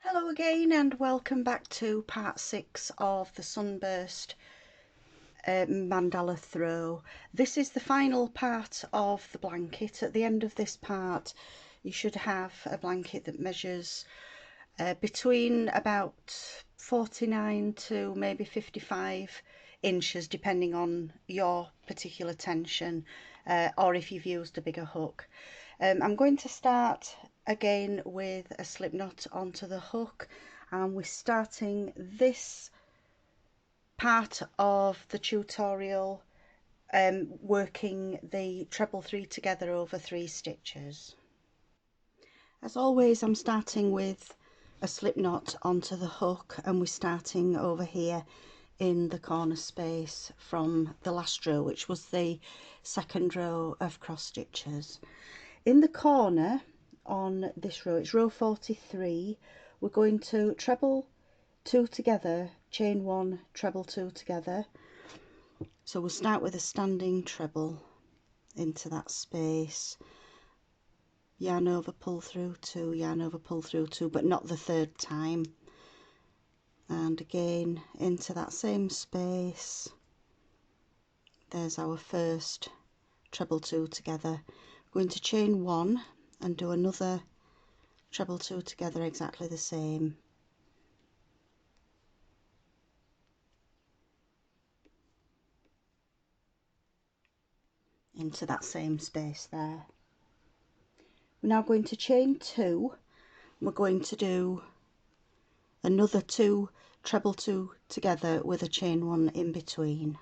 Hello again and welcome back to part 6 of the Sunburst Mandala throw. This is the final part of the blanket. At the end of this part you should have a blanket that measures between about 49 to maybe 55 inches depending on your particular tension or if you've used a bigger hook. I'm going to start again with a slip knot onto the hook, and we're starting this part of the tutorial working the treble 3 together over 3 stitches. As always, I'm starting with a slip knot onto the hook, and we're starting over here in the corner space from the last row, which was the second row of cross stitches. In the corner on this row, it's row 43, we're going to treble 2 together, chain 1, treble 2 together. So we'll start with a standing treble into that space, yarn over, pull through 2, yarn over, pull through 2, but not the third time, and again into that same space. There's our first treble 2 together. We're going to chain 1 and do another treble 2 together, exactly the same. Into that same space there. We're now going to chain 2. We're going to do another 2 treble 2 together with a chain 1 in between.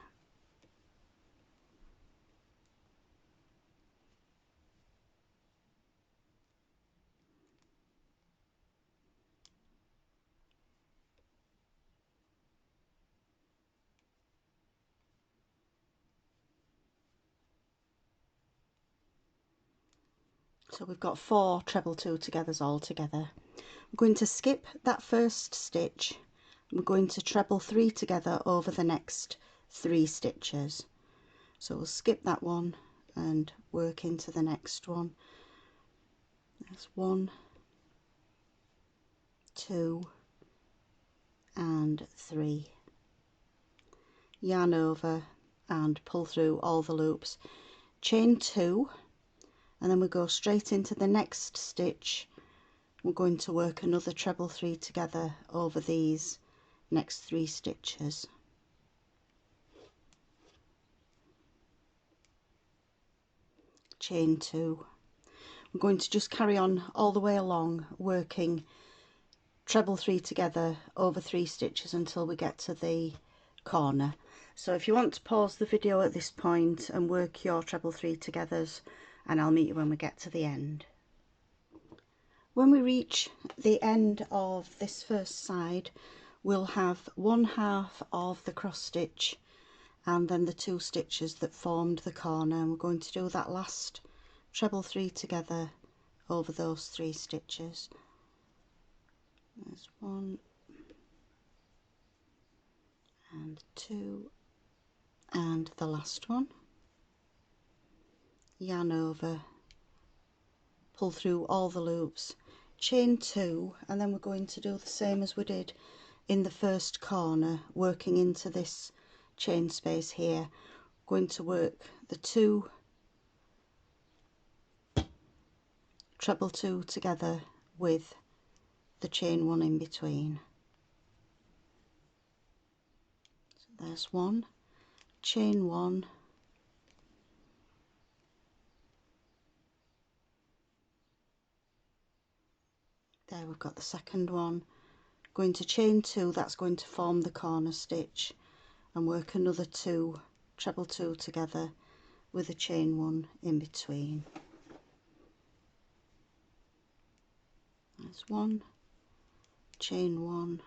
So we've got 4 treble 2 togethers all together. We're going to skip that first stitch. We're going to treble 3 together over the next 3 stitches. So we'll skip that one and work into the next one. There's 1, 2 and 3. Yarn over and pull through all the loops. Chain 2, and then we go straight into the next stitch. We're going to work another treble 3 together over these next 3 stitches. Chain 2. We're going to just carry on all the way along working treble 3 together over 3 stitches until we get to the corner. So if you want to pause the video at this point and work your treble 3 togethers, and I'll meet you when we get to the end. When we reach the end of this first side, we'll have 1/2 of the cross stitch and then the 2 stitches that formed the corner, and we're going to do that last treble 3 together over those 3 stitches. There's 1 and 2 and the last one. Yarn over, pull through all the loops, chain 2, and then we're going to do the same as we did in the first corner, working into this chain space here. We're going to work the 2 treble 2 together with the chain 1 in between. So there's 1, chain 1, there we've got the second one. Going to chain 2, that's going to form the corner stitch, and work another 2 treble 2 together with a chain 1 in between. There's 1, chain 1,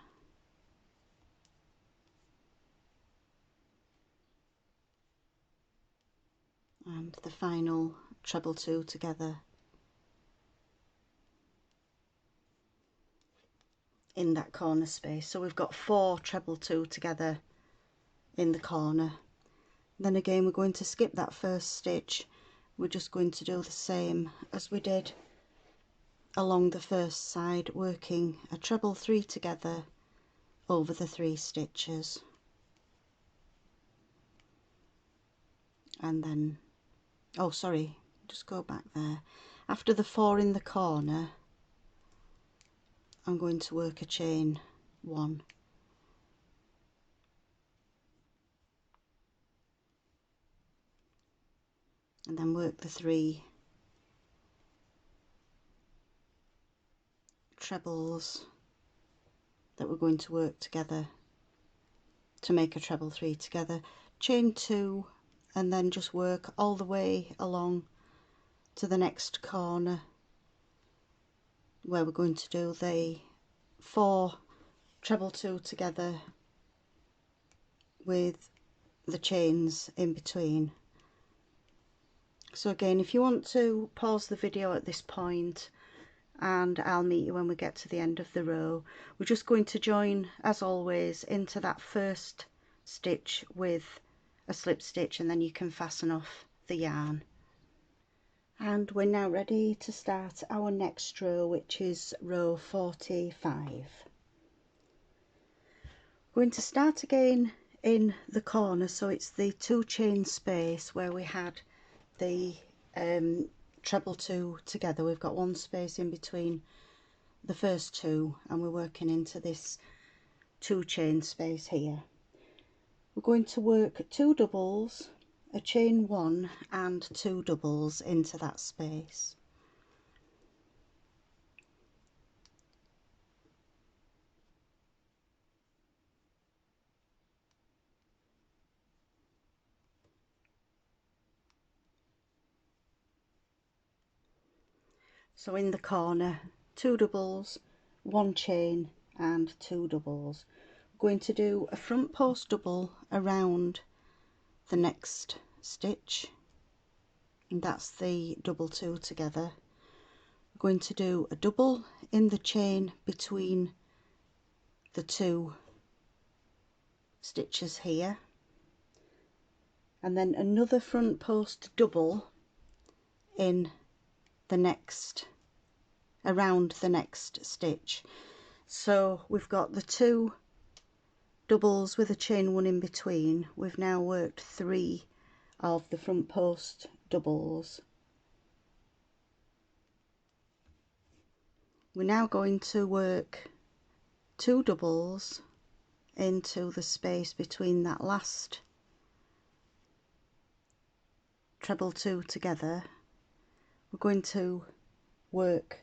and the final treble 2 together in that corner space. So we've got 4 treble 2 together in the corner. Then again, we're going to skip that first stitch. We're just going to do the same as we did along the first side, working a treble 3 together over the 3 stitches, and then, oh sorry, just go back there. After the 4 in the corner, I'm going to work a chain 1, and then work the 3 trebles that we're going to work together to make a treble 3 together, chain 2, and then just work all the way along to the next corner where we're going to do the 4 treble 2 together with the chains in between. So again, if you want to pause the video at this point, and I'll meet you when we get to the end of the row, we're just going to join, as always, into that first stitch with a slip stitch, and then you can fasten off the yarn. And we're now ready to start our next row, which is row 45. We're going to start again in the corner, so it's the 2 chain space where we had the treble 2 together. We've got 1 space in between the first 2, and we're working into this 2 chain space here. We're going to work 2 doubles, a chain 1 and 2 doubles into that space. So in the corner, 2 doubles, 1 chain and 2 doubles. We're going to do a front post double around the next stitch, and that's the double 2 together. We're going to do a double in the chain between the 2 stitches here, and then another front post double in the next, around the next stitch. So we've got the 2 doubles with a chain 1 in between. We've now worked 3 of the front post doubles. We're now going to work 2 doubles into the space between that last treble 2 together. We're going to work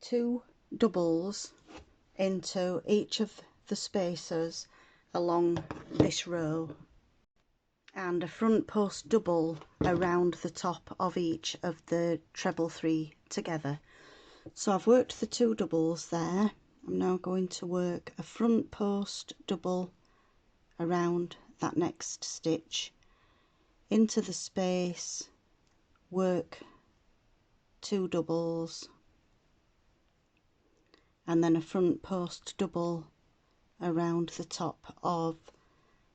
2 doubles into each of the spaces along this row, and a front post double around the top of each of the treble 3 together. So I've worked the 2 doubles there. I'm now going to work a front post double around that next stitch into the space, work 2 doubles, and then a front post double around the top of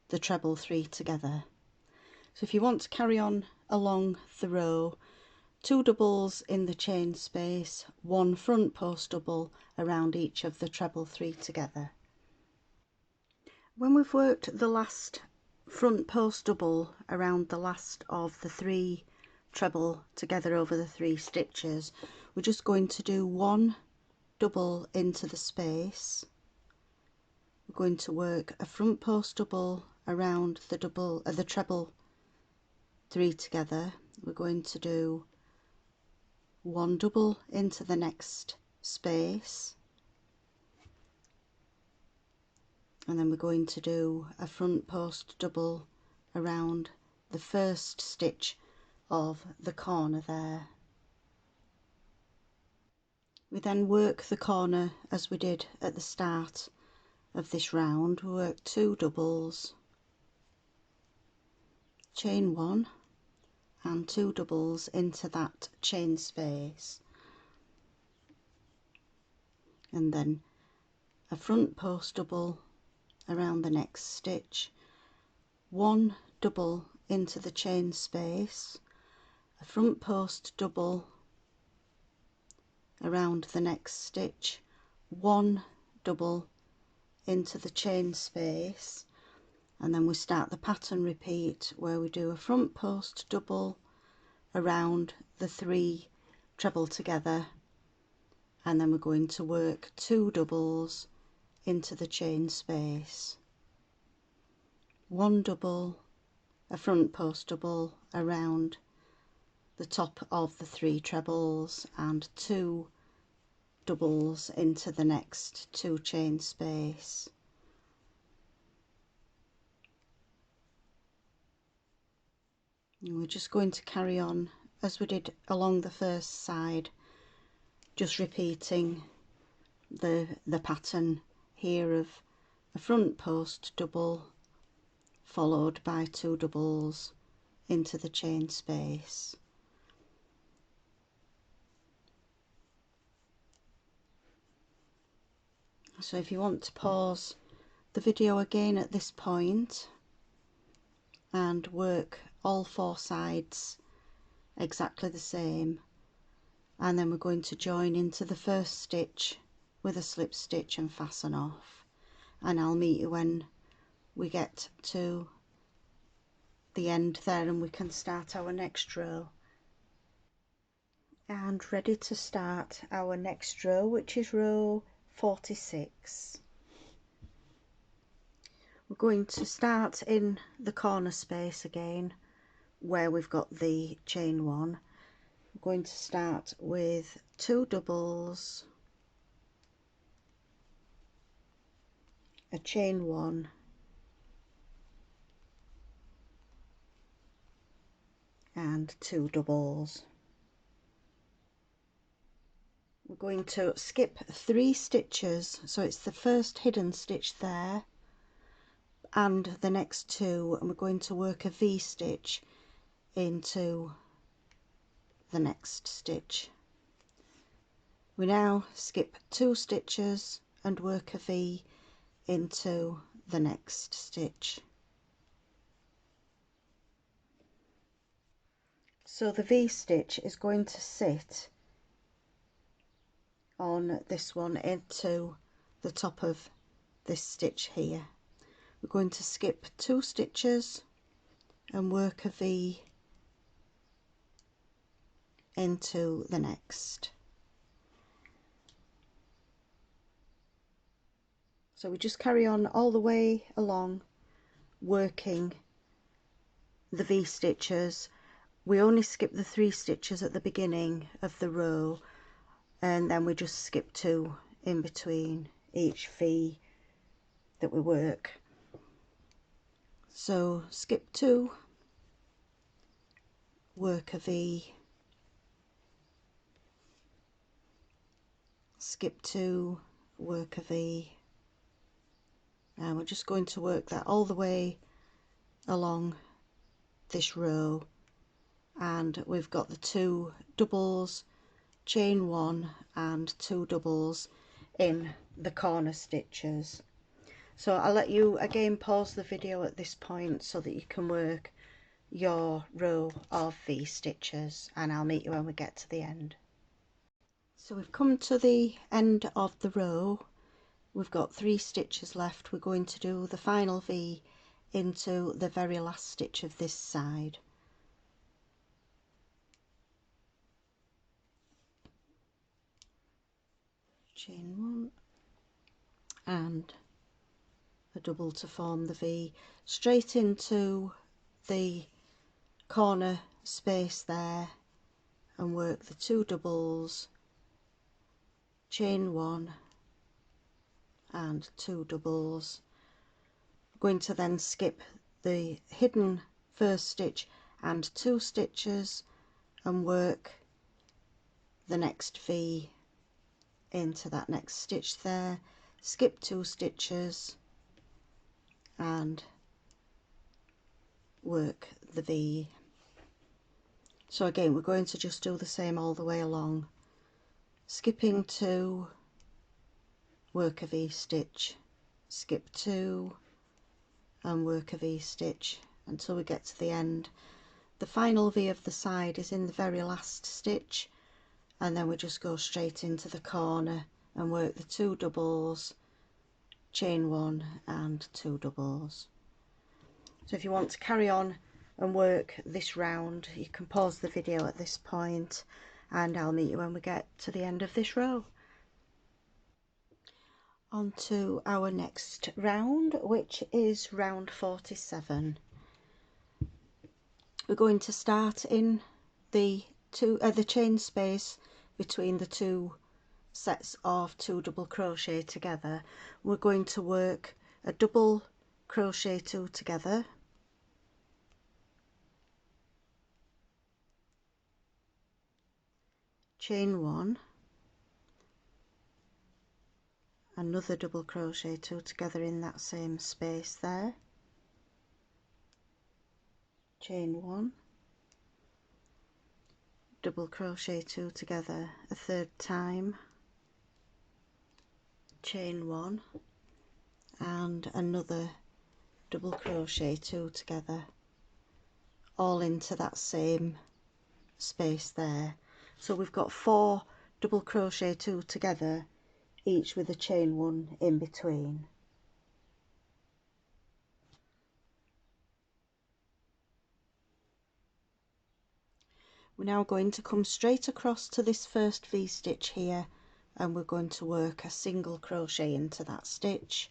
the treble 3 together. So if you want to carry on along the row, 2 doubles in the chain space, 1 front post double around each of the treble 3 together. When we've worked the last front post double around the last of the 3 treble together over the 3 stitches, we're just going to do 1 double into the space. We're going to work a front post double around the treble 3 together. We're going to do 1 double into the next space, and then we're going to do a front post double around the first stitch of the corner there. We then work the corner as we did at the start of this round. We work 2 doubles, chain 1 and 2 doubles into that chain space, and then a front post double around the next stitch, 1 double into the chain space, a front post double around the next stitch, 1 double into the chain space, and then we start the pattern repeat where we do a front post double around the 3 treble together, and then we're going to work 2 doubles into the chain space, 1 double, a front post double around the top of the 3 trebles, and 2 doubles into the next 2 chain space. And we're just going to carry on as we did along the first side, just repeating the pattern here of a front post double followed by 2 doubles into the chain space. So if you want to pause the video again at this point and work all 4 sides exactly the same, and then we're going to join into the first stitch with a slip stitch and fasten off, and I'll meet you when we get to the end there and we can start our next row. And ready to start our next row, which is row 46. We're going to start in the corner space again where we've got the chain 1. We're going to start with 2 doubles, a chain 1, and 2 doubles. We're going to skip 3 stitches, so it's the first hidden stitch there and the next 2, and we're going to work a V-stitch into the next stitch. We now skip 2 stitches and work a V into the next stitch. So the V-stitch is going to sit on this one into the top of this stitch here. We're going to skip 2 stitches and work a V into the next. So we just carry on all the way along working the V stitches. We only skip the 3 stitches at the beginning of the row, and then we just skip 2 in between each V that we work. So skip 2, work a V, skip 2, work a V, and we're just going to work that all the way along this row, and we've got the 2 doubles, chain 1 and 2 doubles in the corner stitches. So I'll let you again pause the video at this point so that you can work your row of V stitches, and I'll meet you when we get to the end. So we've come to the end of the row. We've got 3 stitches left. We're going to do the final V into the very last stitch of this side. Chain 1 and a double to form the V, straight into the corner space there, and work the 2 doubles, chain 1 and 2 doubles. We're going to then skip the hidden first stitch and 2 stitches and work the next V into that next stitch there, skip 2 stitches and work the V. So again we're going to just do the same all the way along, skipping 2, work a V stitch, skip 2 and work a V stitch until we get to the end. The final V of the side is in the very last stitch, and then we just go straight into the corner and work the 2 doubles, chain 1 and 2 doubles. So if you want to carry on and work this round, you can pause the video at this point and I'll meet you when we get to the end of this row. On to our next round, which is round 47. We're going to start in the chain space between the 2 sets of 2 double crochet together. We're going to work a double crochet 2 together, chain 1, another double crochet 2 together in that same space there, chain 1, double crochet 2 together a third time, chain 1 and another double crochet 2 together, all into that same space there. So we've got 4 double crochet 2 together, each with a chain 1 in between. We're now going to come straight across to this first V-stitch here, and we're going to work a single crochet into that stitch,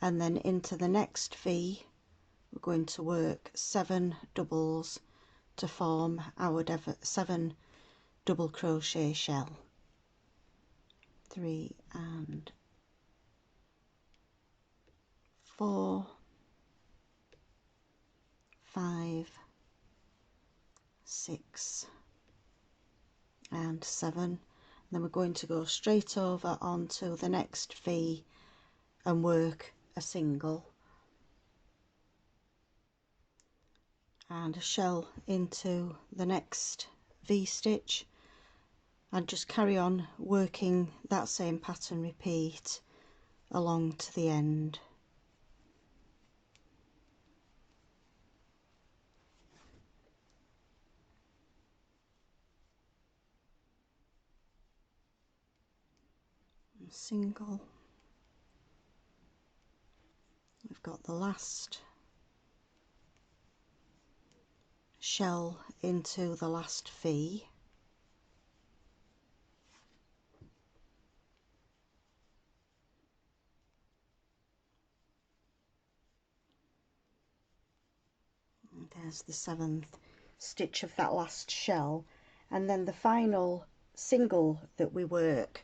and then into the next V we're going to work 7 doubles to form our 7 double crochet shell. 3 and 4, 5, 6 and 7, and then we're going to go straight over onto the next V and work a single and a shell into the next V-stitch, and just carry on working that same pattern, repeat along to the end. Single, we've got the last shell into the last V, and there's the 7th stitch of that last shell, and then the final single that we work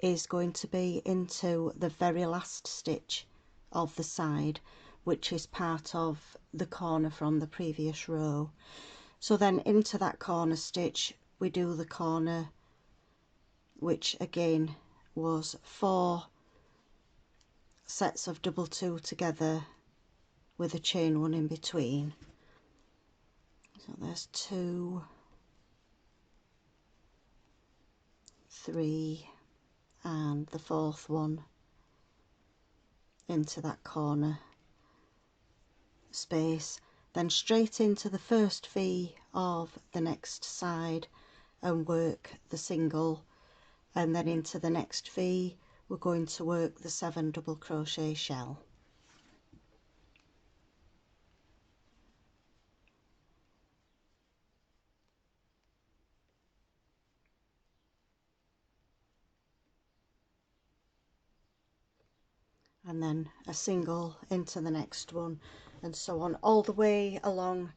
is going to be into the very last stitch of the side, which is part of the corner from the previous row. So then into that corner stitch we do the corner, which again was 4 sets of double 2 together with a chain 1 in between. So there's 2, 3 and the 4th one into that corner space, then straight into the first V of the next side and work the single, and then into the next V we're going to work the 7 double crochet shell. And then a single into the next one, and so on all the way along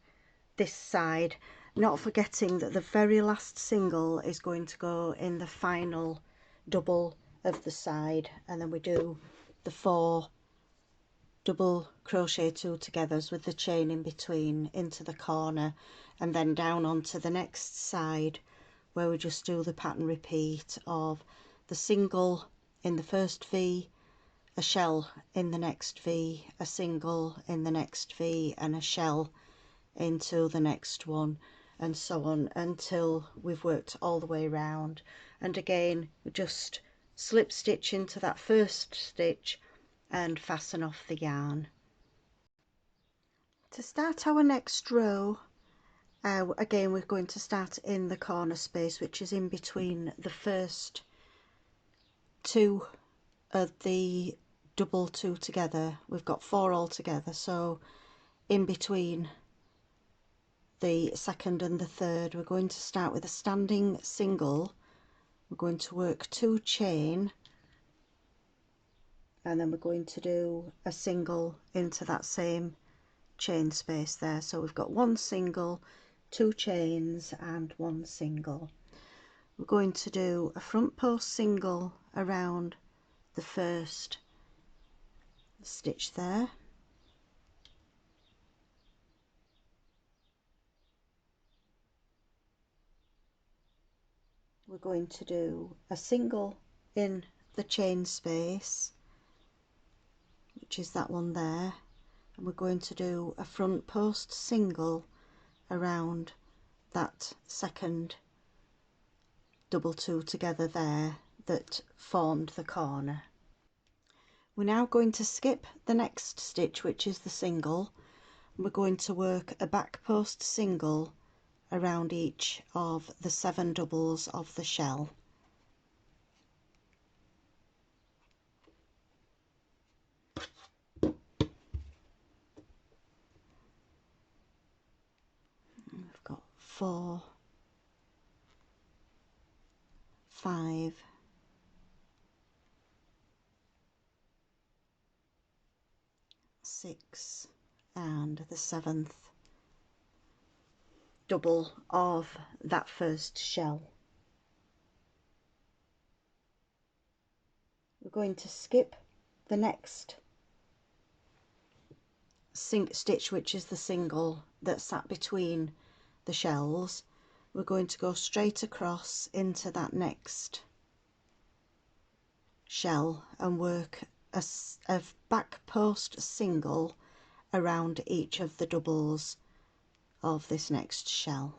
this side, not forgetting that the very last single is going to go in the final double of the side, and then we do the 4 double crochet 2 togethers with the chain in between into the corner, and then down onto the next side where we just do the pattern repeat of the single in the first V, a shell in the next V, a single in the next V, and a shell into the next one, and so on until we've worked all the way around. And again we just slip stitch into that first stitch and fasten off the yarn. To start our next row, Again, we're going to start in the corner space, which is in between the first two of the double two together. We've got 4 all together, so in between the second and the third, we're going to start with a standing single. We're going to work 2 chain, and then we're going to do a single into that same chain space there. So we've got 1 single, 2 chains and 1 single. We're going to do a front post single around the first stitch there. We're going to do a single in the chain space, which is that one there, and we're going to do a front post single around that second double two together there that formed the corner. We're now going to skip the next stitch, which is the single. We're going to work a back post single around each of the 7 doubles of the shell. We've got 4, 5, 6 and the 7th double of that first shell. We're going to skip the next stitch, which is the single that sat between the shells. We're going to go straight across into that next shell and work a back post single around each of the doubles of this next shell.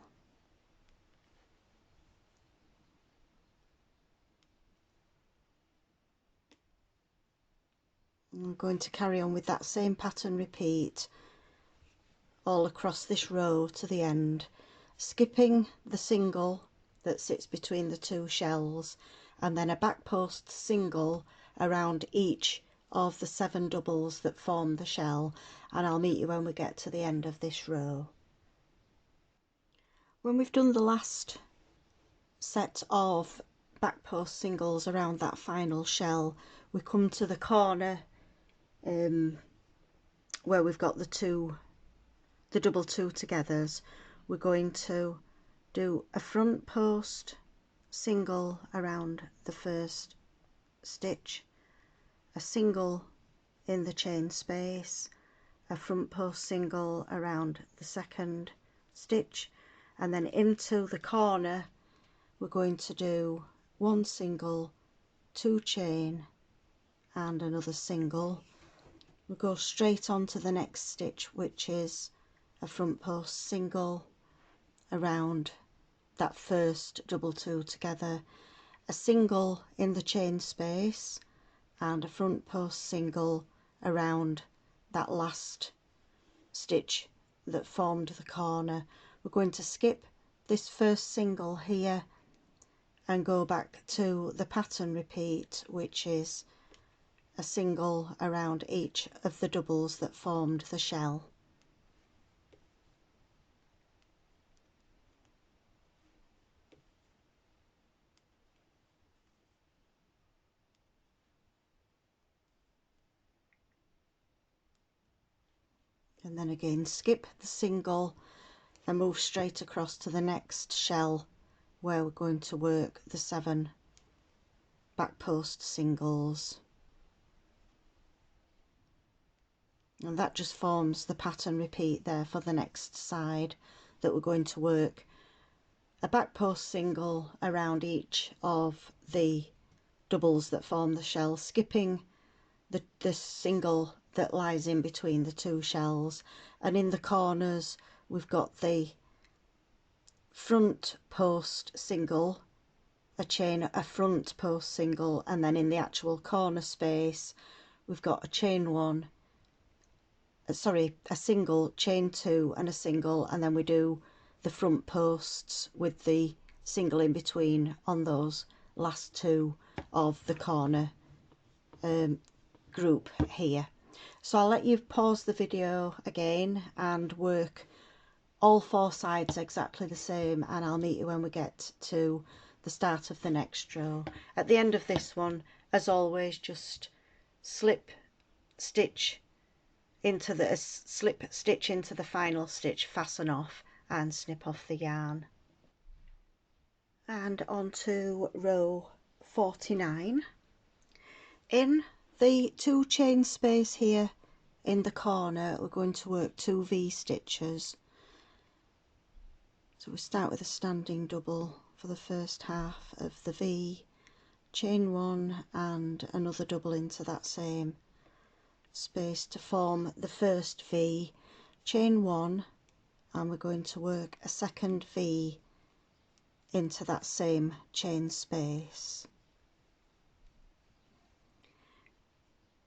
I'm going to carry on with that same pattern repeat all across this row to the end, skipping the single that sits between the 2 shells, and then a back post single around each of the 7 doubles that form the shell, and I'll meet you when we get to the end of this row. When we've done the last set of back post singles around that final shell, we come to the corner where we've got the double two togethers. We're going to do a front post single around the first stitch, a single in the chain space, a front post single around the second stitch, and then into the corner we're going to do 1 single, 2 chain and another single. We'll go straight on to the next stitch, which is a front post single around that first double two together, a single in the chain space and a front post single around that last stitch that formed the corner. We're going to skip this first single here and go back to the pattern repeat, which is a single around each of the doubles that formed the shell. And then again skip the single and move straight across to the next shell where we're going to work the 7 back post singles, and that just forms the pattern repeat there for the next side, that we're going to work a back post single around each of the doubles that form the shell, skipping the single that lies in between the 2 shells, and in the corners we've got the front post single, a front post single, and then in the actual corner space we've got a single, chain 2 and a single, and then we do the front posts with the single in between on those last two of the corner group here. So I'll let you pause the video again and work all four sides exactly the same, and I'll meet you when we get to the start of the next row. At the end of this one, as always, just slip stitch into the slip stitch into the final stitch, fasten off and snip off the yarn. And on to row 49. In the 2 chain space here in the corner, we're going to work 2 V-stitches. So we start with a standing double for the first half of the V, chain 1 and another double into that same space to form the first V, chain 1, and we're going to work a second V into that same chain space.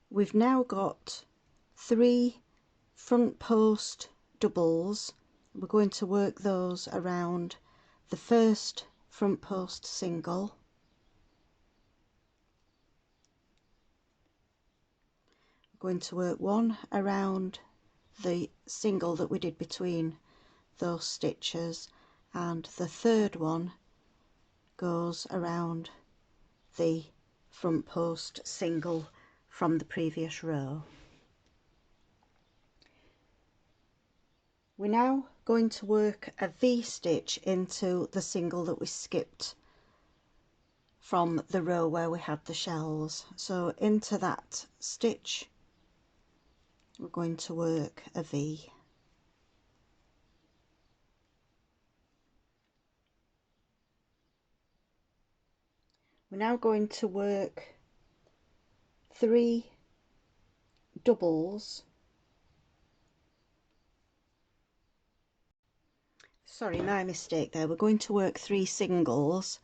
We've now got 3 front post doubles. We're going to work those around the first front post single, we're going to work one around the single that we did between those stitches, and the third one goes around the front post single from the previous row. We're now going to work a V-stitch into the single that we skipped from the row where we had the shells. So into that stitch we're going to work a V. We're now going to work 3 doubles, sorry, my mistake there, we're going to work 3 singles,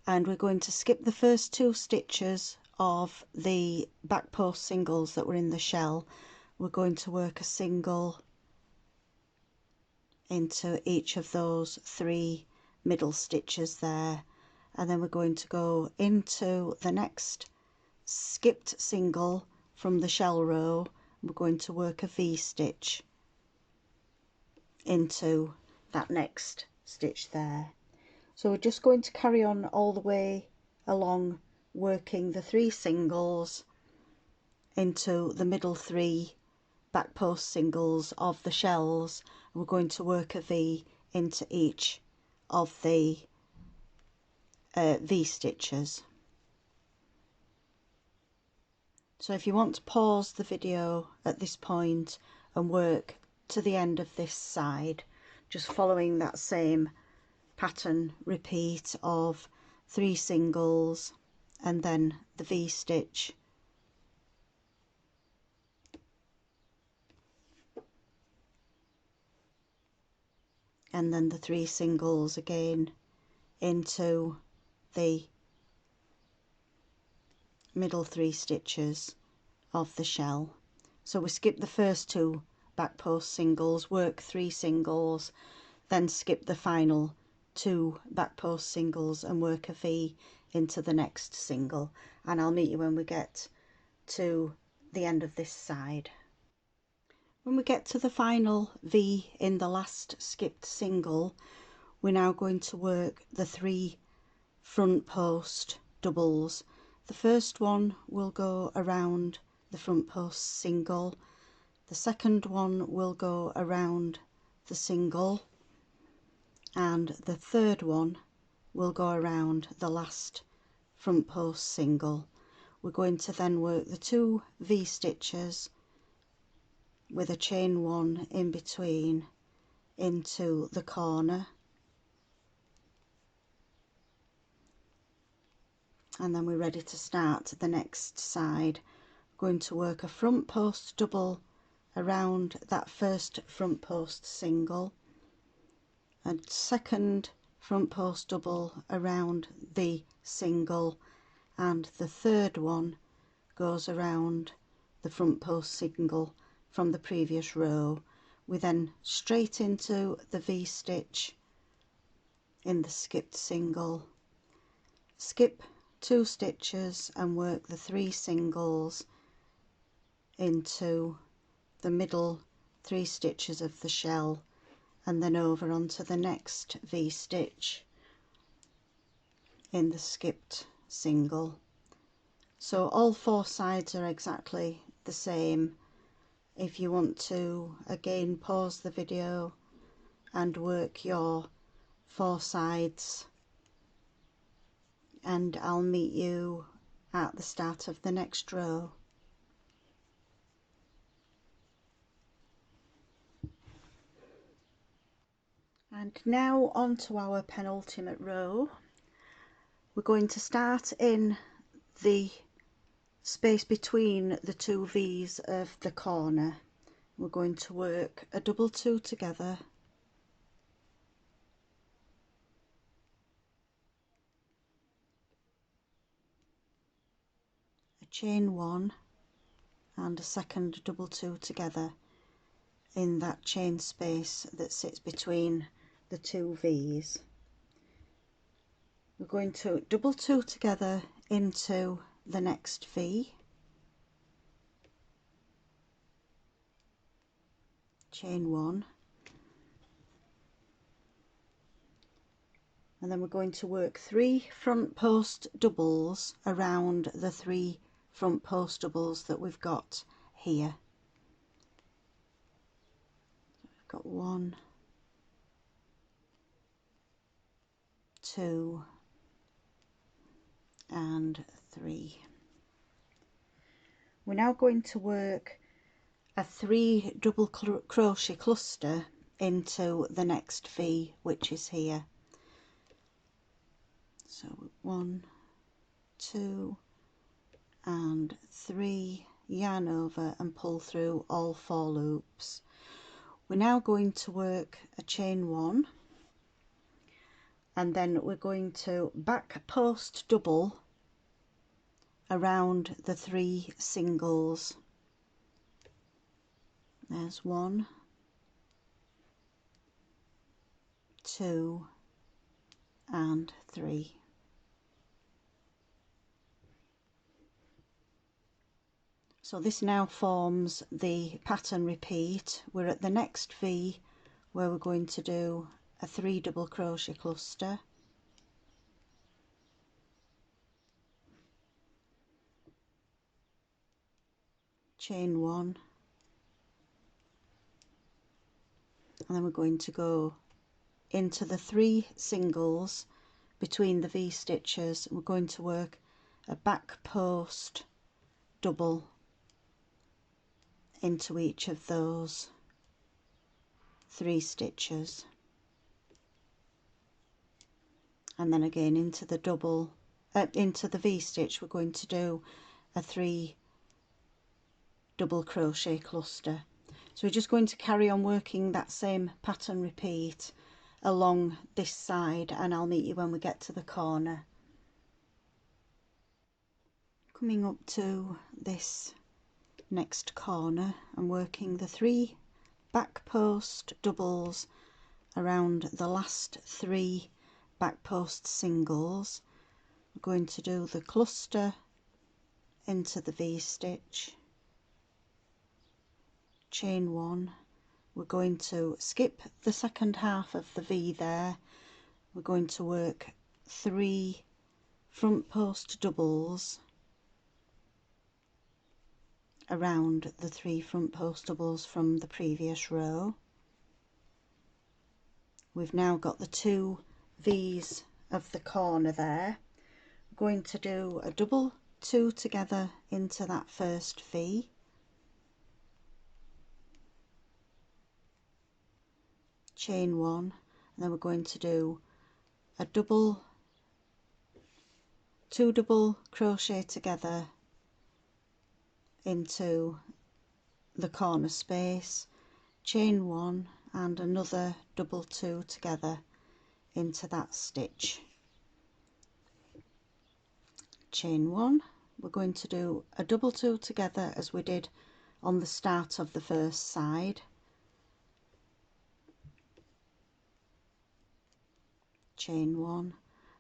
and we're going to skip the first 2 stitches of the back post singles that were in the shell. We're going to work a single into each of those 3 middle stitches there, and then we're going to go into the next skipped single from the shell row. We're going to work a V-stitch into that next stitch there. So we're just going to carry on all the way along, working the 3 singles into the middle 3 back post singles of the shells. We're going to work a V into each of the V stitches. So if you want to pause the video at this point and work to the end of this side, just following that same pattern repeat of 3 singles and then the V-stitch, and then the 3 singles again into the middle 3 stitches of the shell. So we skip the first 2 back post singles, work 3 singles, then skip the final 2 back post singles and work a V into the next single, and I'll meet you when we get to the end of this side. When we get to the final V in the last skipped single, we're now going to work the 3 front post doubles. The first one will go around the front post single, the second one will go around the single, and the third one will go around the last front post single. We're going to then work the 2 V-stitches with a chain 1 in between into the corner, and then we're ready to start the next side. We're going to work a front post double around that first front post single, a second front post double around the single, and the third one goes around the front post single from the previous row. We then straight into the V-stitch in the skipped single, skip 2 stitches and work the 3 singles into the middle 3 stitches of the shell, and then over onto the next V-stitch in the skipped single. So all 4 sides are exactly the same. If you want to again pause the video and work your 4 sides, and I'll meet you at the start of the next row. And now on to our penultimate row. We're going to start in the space between the 2 V's of the corner. We're going to work a double 2 together, a chain 1 and a second double 2 together in that chain space that sits between the 2 V's. We're going to double 2 together into the next V, chain 1, and then we're going to work 3 front post doubles around the 3 front post doubles that we've got here. We've got 1, 2 and 3. We're now going to work a 3 double crochet cluster into the next V, which is here. So 1, 2 and 3, yarn over and pull through all 4 loops. We're now going to work a chain 1, and then we're going to back post double around the 3 singles. There's 1, 2 and 3. So this now forms the pattern repeat. We're at the next V where we're going to do a 3 double crochet cluster, chain 1, and then we're going to go into the 3 singles between the V stitches. We're going to work a back post double into each of those 3 stitches, and then again into the double into the V stitch we're going to do a 3 double crochet cluster. So we're just going to carry on working that same pattern repeat along this side, and I'll meet you when we get to the corner. Coming up to this next corner and working the 3 back post doubles around the last 3 back post singles. We're going to do the cluster into the V stitch, chain 1. We're going to skip the second half of the V there. We're going to work 3 front post doubles around the 3 front post doubles from the previous row. We've now got the 2 V's of the corner there. We're going to do a double 2 together into that first V, chain 1, and then we're going to do a 2 double crochet together into the corner space, chain 1 and another double 2 together into that stitch, chain 1. We're going to do a double 2 together as we did on the start of the first side, chain 1,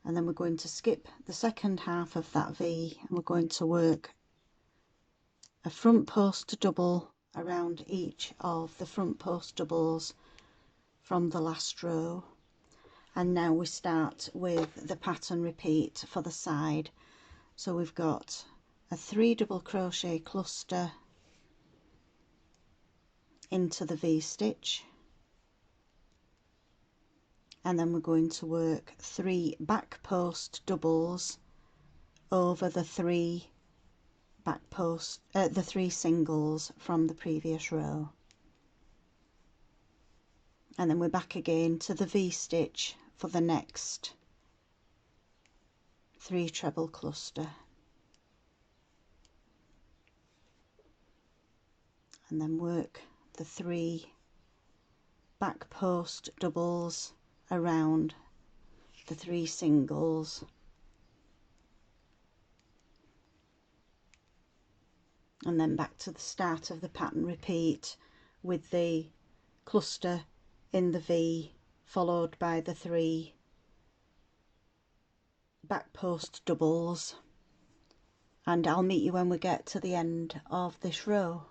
and then we're going to skip the second half of that V, and we're going to work a front post double around each of the front post doubles from the last row. And now we start with the pattern repeat for the side. So we've got a 3 double crochet cluster into the V-stitch, and then we're going to work 3 back post doubles over the 3 the 3 singles from the previous row, and then we're back again to the V-stitch for the next 3 treble cluster, and then work the 3 back post doubles around the 3 singles, and then back to the start of the pattern repeat with the cluster in the V followed by the 3 back post doubles, and I'll meet you when we get to the end of this row.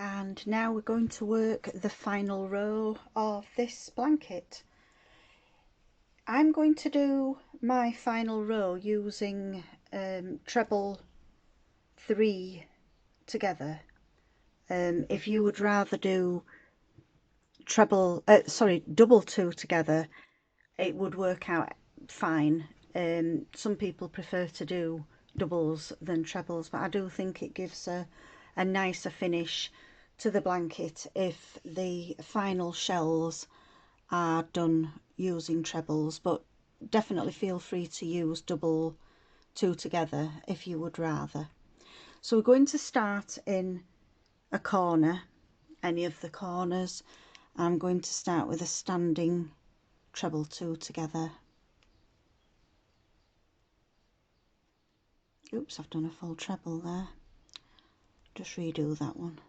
And now we're going to work the final row of this blanket. I'm going to do my final row using treble 3 together. If you would rather do double 2 together, it would work out fine. Some people prefer to do doubles than trebles, but I do think it gives a nicer finish to the blanket if the final shells are done using trebles, but definitely feel free to use double 2 together if you would rather. So we're going to start in a corner, any of the corners. I'm going to start with a standing treble 2 together. Oops, I've done a full treble there. Just redo that one.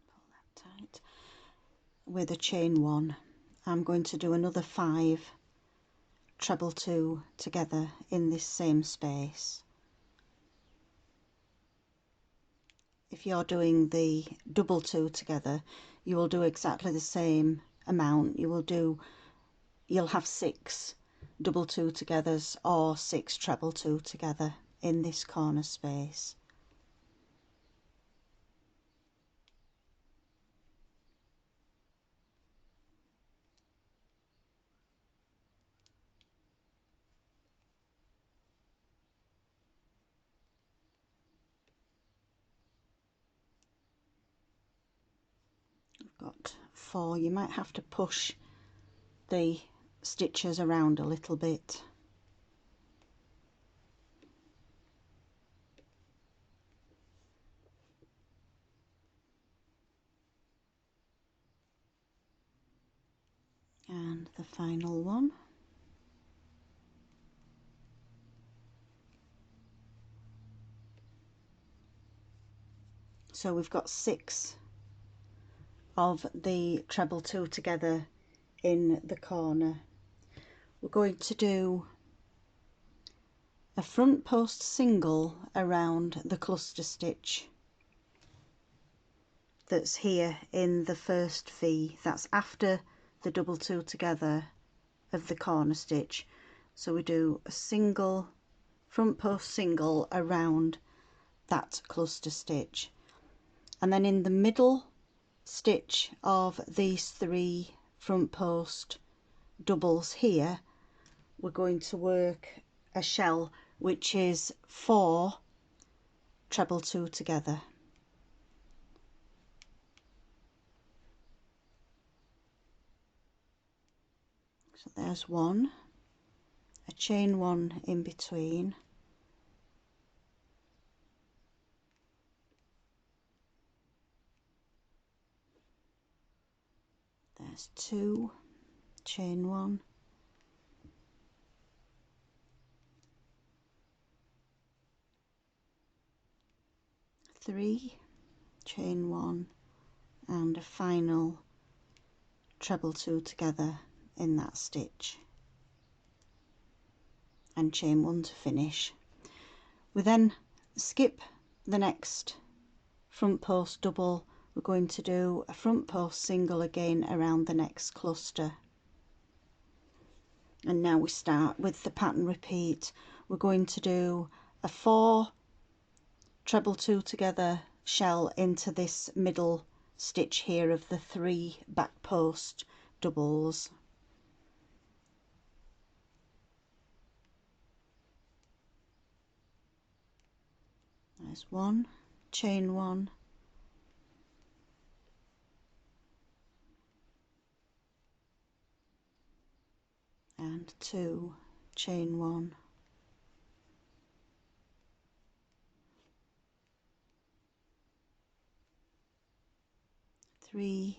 Pull that tight. With a chain 1, I'm going to do another 5 treble 2 together in this same space. If you're doing the double 2 together, you will do exactly the same amount. You'll have 6 double 2 togethers or 6 treble 2 together in this corner space. I've got 4. You might have to push the stitches around a little bit. And the final one. So we've got 6 of the treble 2 together in the corner. We're going to do a front post single around the cluster stitch that's here in the first V. That's after the double 2 together of the corner stitch. So we do a single front post single around that cluster stitch, and then in the middle stitch of these 3 front post doubles here, we're going to work a shell which is 4 treble 2 together. So there's 1, a chain 1 in between, there's 2, chain 1, 3, chain 1, and a final treble 2 together in that stitch, and chain 1 to finish. We then skip the next front post double. We're going to do a front post single again around the next cluster, and now we start with the pattern repeat. We're going to do a 4 treble 2 together shell into this middle stitch here of the 3 back post doubles. There's 1, chain 1, and 2, chain 1, 3,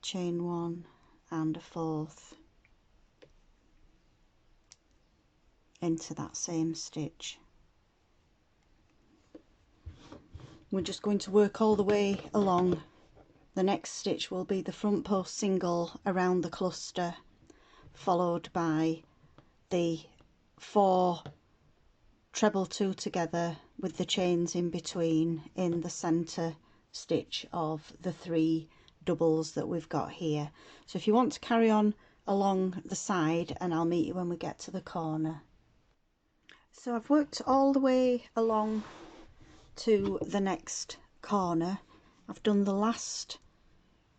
chain 1, and a 4th into that same stitch. We're just going to work all the way along. The next stitch will be the front post single around the cluster, followed by the 4 treble 2 together with the chains in between in the center stitch of the 3 doubles that we've got here. So if you want to carry on along the side, and I'll meet you when we get to the corner. So I've worked all the way along to the next corner. I've done the last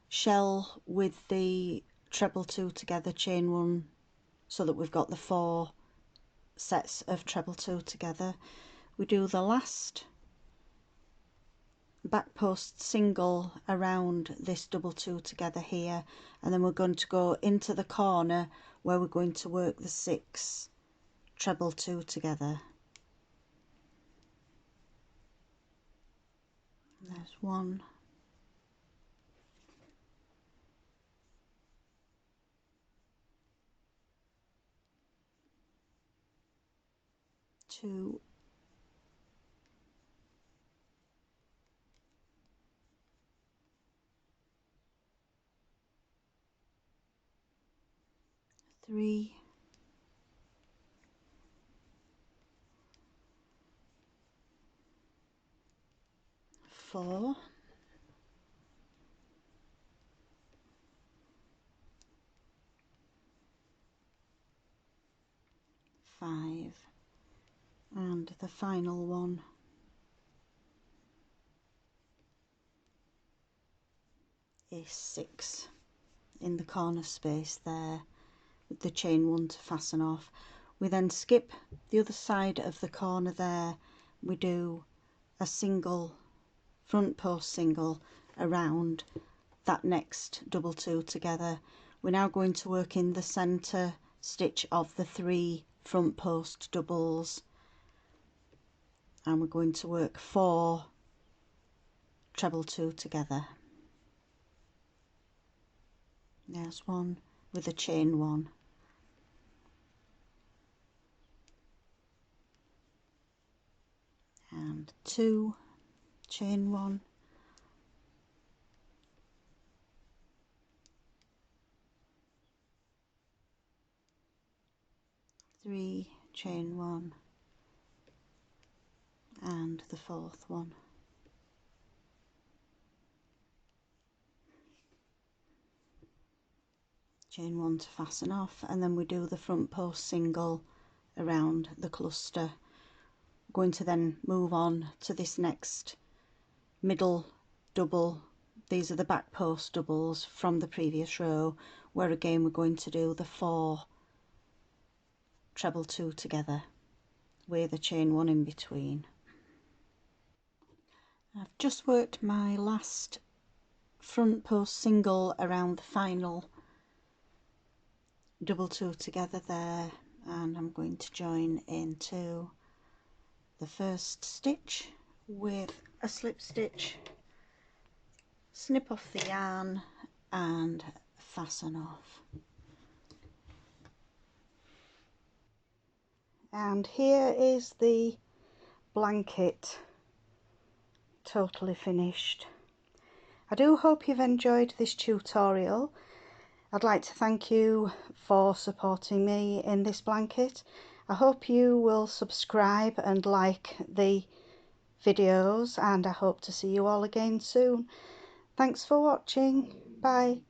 shell with the treble 2 together, chain 1, so that we've got the 4 sets of treble 2 together. We do the last back post single around this double 2 together here, and then we're going to go into the corner where we're going to work the 6 treble 2 together. There's 1, 2, 3, 4, 5, and the final one is 6 in the corner space there with the chain 1 to fasten off. We then skip the other side of the corner there. We do a single front post single around that next double 2 together. We're now going to work in the center stitch of the 3 front post doubles, and we're going to work 4 treble 2 together. There's 1 with a chain 1, and 2, chain 1, 3, chain 1, and the 4th one. Chain 1 to fasten off, and then we do the front post single around the cluster. We're going to then move on to this next middle double. These are the back post doubles from the previous row, where again we're going to do the 4 treble 2 together with a chain 1 in between. I've just worked my last front post single around the final double 2 together there, and I'm going to join into the first stitch with a slip stitch, snip off the yarn and fasten off. And here is the blanket totally finished. I do hope you've enjoyed this tutorial. I'd like to thank you for supporting me in this blanket. I hope you will subscribe and like the videos, and I hope to see you all again soon. Thanks for watching. Bye.